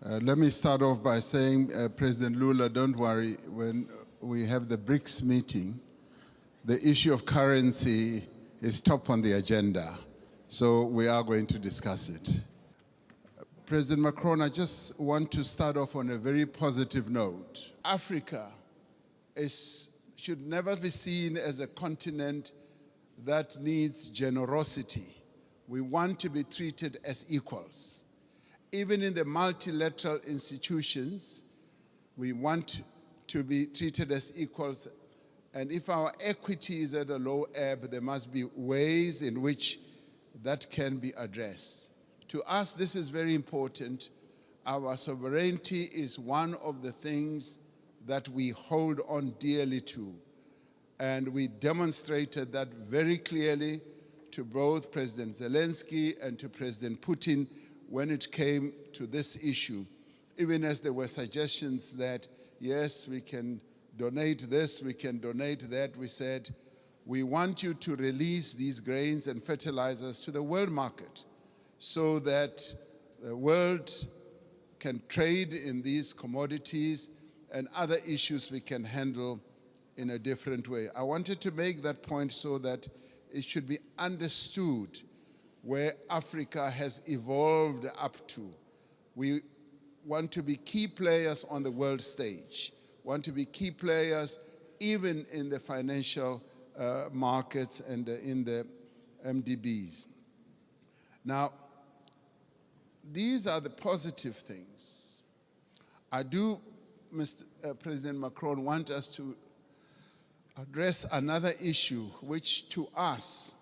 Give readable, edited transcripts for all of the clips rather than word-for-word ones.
Let me start off by saying, President Lula, don't worry, when we have the BRICS meeting, the issue of currency is top on the agenda, so we are going to discuss it. President Macron, I just want to start off on a very positive note. Africa should never be seen as a continent that needs generosity. We want to be treated as equals. Even in the multilateral institutions, we want to be treated as equals. And if our equity is at a low ebb, there must be ways in which that can be addressed. To us, this is very important. Our sovereignty is one of the things that we hold on dearly to. And we demonstrated that very clearly to both President Zelensky and to President Putin when it came to this issue. Even as there were suggestions that, yes, we can donate this, we can donate that, we said, we want you to release these grains and fertilizers to the world market so that the world can trade in these commodities and other issues we can handle in a different way. I wanted to make that point so that it should be understood where Africa has evolved up to. We want to be key players on the world stage, want to be key players even in the financial markets and in the MDBs. Now, these are the positive things. I do, Mr. President Macron, want us to address another issue which to us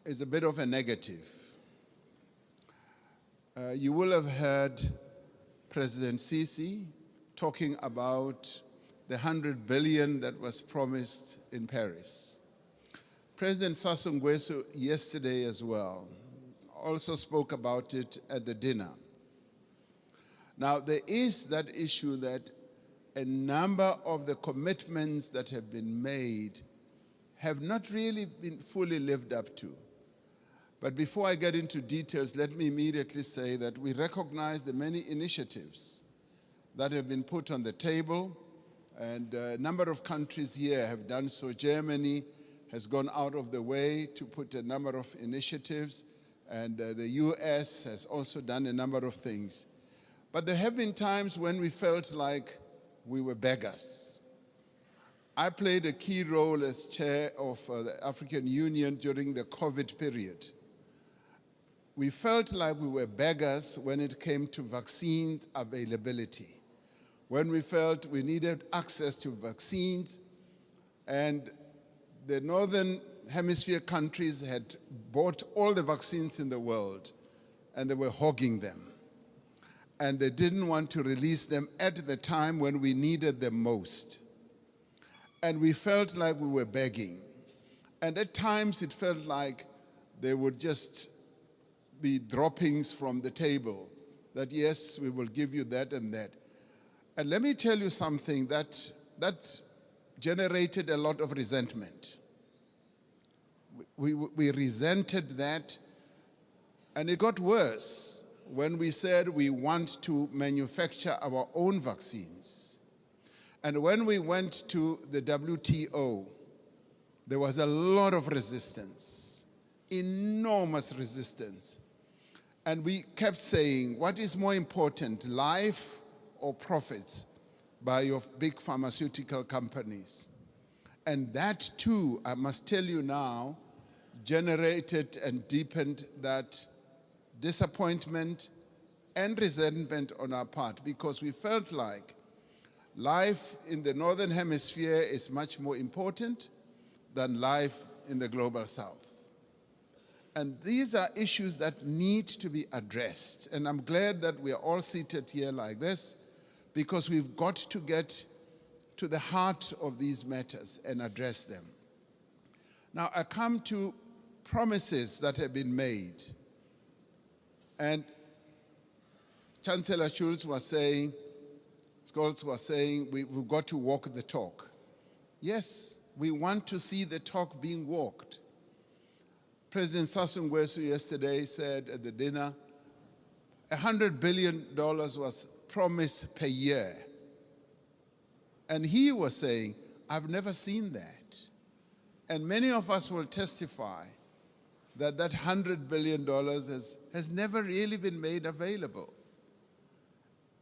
is a bit of a negative. You will have heard President Sisi talking about the 100 billion that was promised in Paris. President Sassou Nguesso yesterday as well also spoke about it at the dinner. Now, there is that issue that a number of the commitments that have been made have not really been fully lived up to. But before I get into details, let me immediately say that we recognize the many initiatives that have been put on the table, and a number of countries here have done so. Germany has gone out of the way to put a number of initiatives, and the US has also done a number of things. But there have been times when we felt like we were beggars. I played a key role as chair of the African Union during the COVID period. We felt like we were beggars when it came to vaccine availability, when we felt we needed access to vaccines, and the Northern Hemisphere countries had bought all the vaccines in the world, and they were hogging them. And they didn't want to release them at the time when we needed them most. And we felt like we were begging. And at times it felt like they would just be droppings from the table, that yes, we will give you that and that. And let me tell you something that generated a lot of resentment. We resented that, and it got worse when we said we want to manufacture our own vaccines. And when we went to the WTO, there was a lot of resistance, enormous resistance. And we kept saying, what is more important, life or profits by your big pharmaceutical companies? And that too, I must tell you now, generated and deepened that disappointment and resentment on our part, because we felt like life in the Northern Hemisphere is much more important than life in the global South. And these are issues that need to be addressed. And I'm glad that we are all seated here like this, because we've got to get to the heart of these matters and address them. Now, I come to promises that have been made. And Chancellor Scholz was saying, we've got to walk the talk. Yes, we want to see the talk being walked. President Sassou Nguesso yesterday said at the dinner, $100 billion was promise per year. And he was saying, I've never seen that. And many of us will testify that that $100 billion has never really been made available.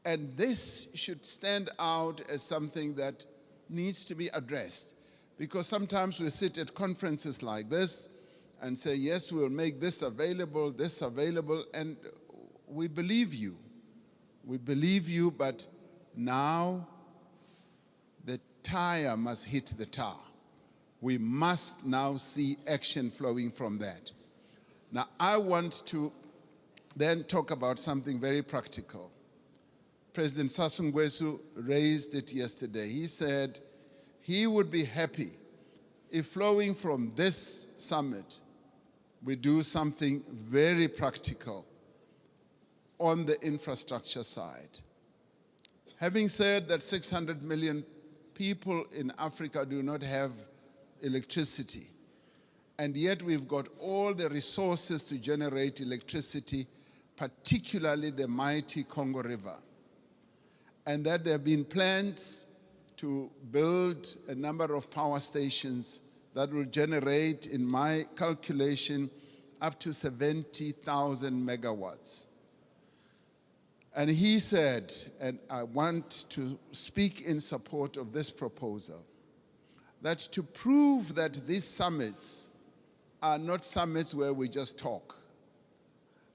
And this should stand out as something that needs to be addressed. Because sometimes we sit at conferences like this and say, yes, we'll make this available, and we believe you. We believe you, but now the tire must hit the tar. We must now see action flowing from that. Now, I want to then talk about something very practical. President Sassou Nguesso raised it yesterday. He said he would be happy if flowing from this summit, we do something very practical on the infrastructure side. Having said that 600 million people in Africa do not have electricity, and yet we've got all the resources to generate electricity, particularly the mighty Congo River, and that there have been plans to build a number of power stations that will generate, in my calculation, up to 70,000 megawatts. And he said, and I want to speak in support of this proposal, that to prove that these summits are not summits where we just talk,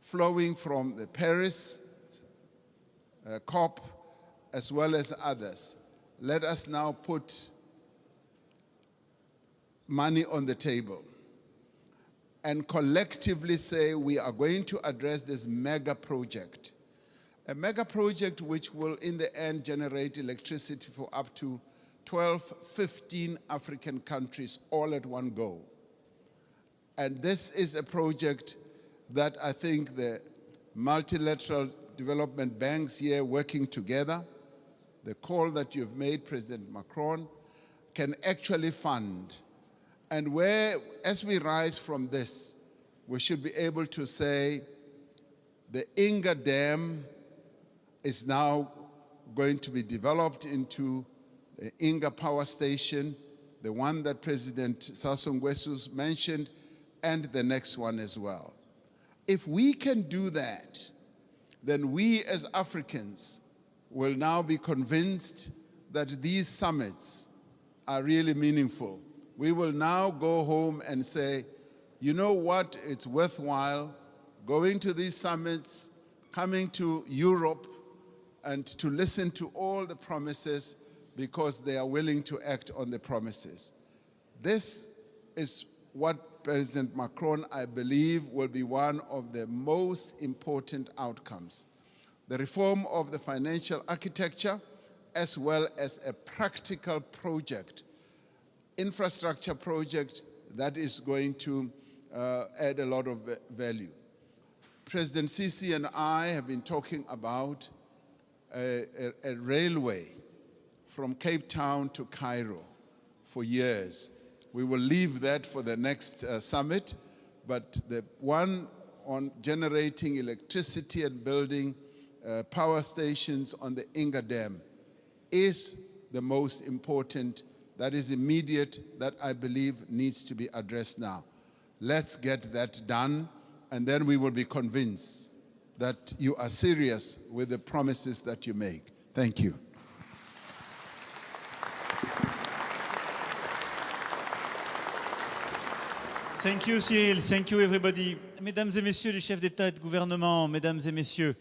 flowing from the Paris COP as well as others, let us now put money on the table and collectively say we are going to address this mega project. A mega project which will in the end generate electricity for up to 12, 15 African countries all at one go. And this is a project that I think the multilateral development banks here working together, the call that you've made, President Macron, can actually fund. And where, as we rise from this, we should be able to say the Inga Dam is now going to be developed into the Inga Power Station, the one that President Sassou Nguesso mentioned, and the next one as well. If we can do that, then we as Africans will now be convinced that these summits are really meaningful. We will now go home and say, you know what, it's worthwhile going to these summits, coming to Europe, and to listen to all the promises because they are willing to act on the promises. This is what President Macron, I believe, will be one of the most important outcomes. The reform of the financial architecture, as well as a practical project, infrastructure project that is going to add a lot of value. President Sisi and I have been talking about a railway from Cape Town to Cairo for years. We will leave that for the next summit, but the one on generating electricity and building power stations on the Inga Dam is the most important, that is immediate, that I believe needs to be addressed now. Let's get that done, and then we will be convinced that you are serious with the promises that you make. Thank you. Thank you, Cyril. Thank you, everybody. Mesdames et messieurs les chefs d'État et de gouvernement, mesdames et messieurs,